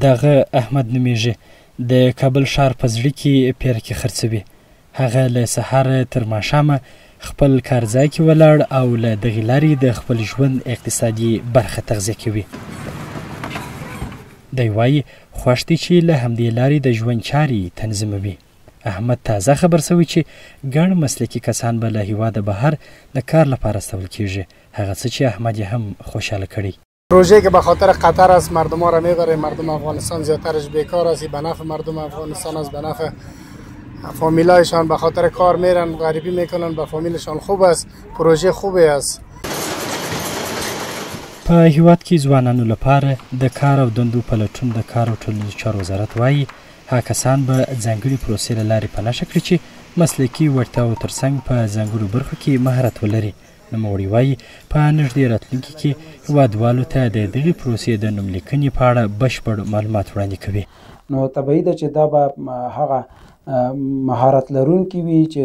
دغه احمد نومیږي د کابل ښار په زړه کې پیرکې خرڅوي. هغه له سهاره تر ماښامه خپل کارځای کې ولاړ او له دغې لارې د خپل ژوند اقتصادي برخه تغذیه کوي. دی وایي خوښ دی چې له همدې لارې د ژوند چارې تنظیموي. احمد تازه خبر شوی چې ګڼ مسلکي کسان به له هیواده بهر د کار لپاره استول کیږي. هغه څه چې احمد یې هم خوشحاله کړي. پروژه که به خاطر قطر است مردم ها را میبره، مردم افغانستان زیادترش بیکار است، به نفع مردم افغانستان است، به نفع فامیلایشان به خاطر کار میرن، غریبی میکنن، به فامیلشان خوب است، پروژه خوبی است. په هیواد کې ځوانانو لپاره د کار او دندو پلټون د کار او ټولنیزو چارو وزارت وایي هغه کسان به ځانګړي پروسې له لارې په نښه کړي چې مسلکي وړتیاو ترڅنګ په ځانګړو برخو کې مهارت ولري. نوموړي وایي په نږدې راتلونکي کې هیوادوالو ته د دغې پروسې د نوملیکنې په اړه بشپړ معلومات وړاندې کوي. نو طبیعي ده چې دا به هغه مهارت لرونکي وي چې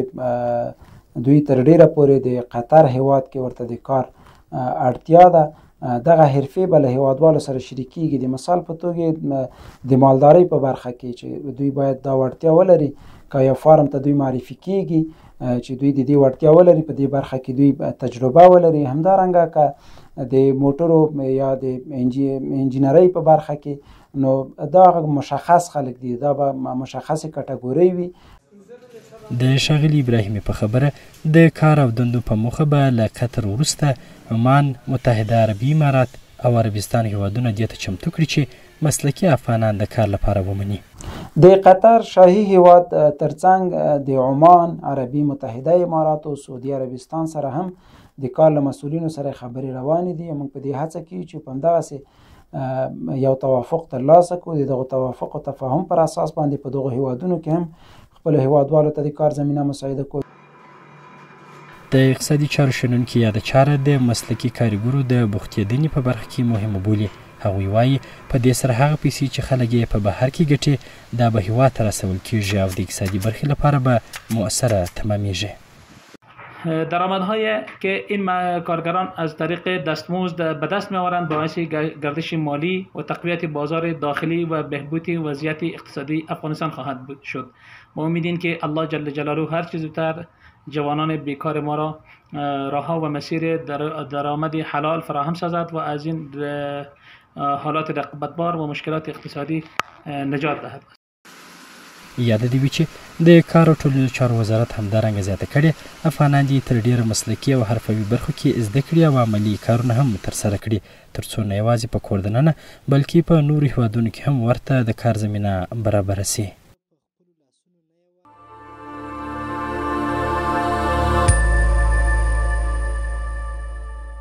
دوی تر ډیره پورې د قطر هیواد کې ورته د کار اړتیا ده. دغه حرفې به له هیوادوالو سره شریکېږي. د مثال په توګه د مالدارۍ په برخه کې چې دوی باید دا وړتیا ولري، که یو فارم ته دوی معرفي کېږي چې دوی د دې وړتیا ولري، په دې برخه کې دوی تجربه ولري. همدارنګه که د موټرو یا د انجینرۍ په برخه کې، نو دا مشخص خلک دي، دا به مشخصې کټګورۍ وي. د ښاغلي ابراهیمي په خبره د کار او دندو په موخه به له قطر وروسته عمان، متحده عربي امارات او عربستان هیوادونه دې ته چمتو کړي چې مسلکي افغانان د کار لپاره ومني. د قطر شاهي هیواد ترڅنګ د عمان، عربي متحده امارات او سعودي عربستان سره هم د کار له مسؤلینو سره خبرې روانې دي. موږ په دې هڅه کوو چې په همدغسې یو توافق ترلاسه کړو. د دغه توافق او تفاهم پر اساس باندې په دغو هیوادونو کې هم خپل هیوادوالو ته د کار زمینه مساعده کړو. د اقتصادي چارو شنونکي یاده چاره د مسلکي کارګرو د بوختېدنې په برخه کې مهمه بولي. هغوی وایي په دې سره هغه پیسې چې خلک یې په بهر کې ګټي دا به هیواد ته رسول کیږي او د اقتصادی برخې لپاره به مؤثره تمامیږي. درآمدهایی که این کارگران از طریق دستمزد به دست می‌آورند باعث گردش مالی و تقویت بازار داخلی و بهبود وضعیت اقتصادی افغانستان خواهد شد. ما امیدیم که الله جل جلاله هر چیز زودتر جوانان بیکار ما را راه و مسیر درآمد حلال فراهم سازد و از این حالات رقابتبار و مشکلات اقتصادی نجات دهد. یاد دی وی چې د کار او ټولنیزو چارو وزارت همدارنګه زیاته کړې افغانان دي تر ډیره مسلکي او حرفوي برخو کې زده کړي او عملي کارونه هم ترسره کړي ترڅو نه یوازې په کور دننه بلکې په نورو هیوادونو کې هم ورته د کار زمینه برابره سي.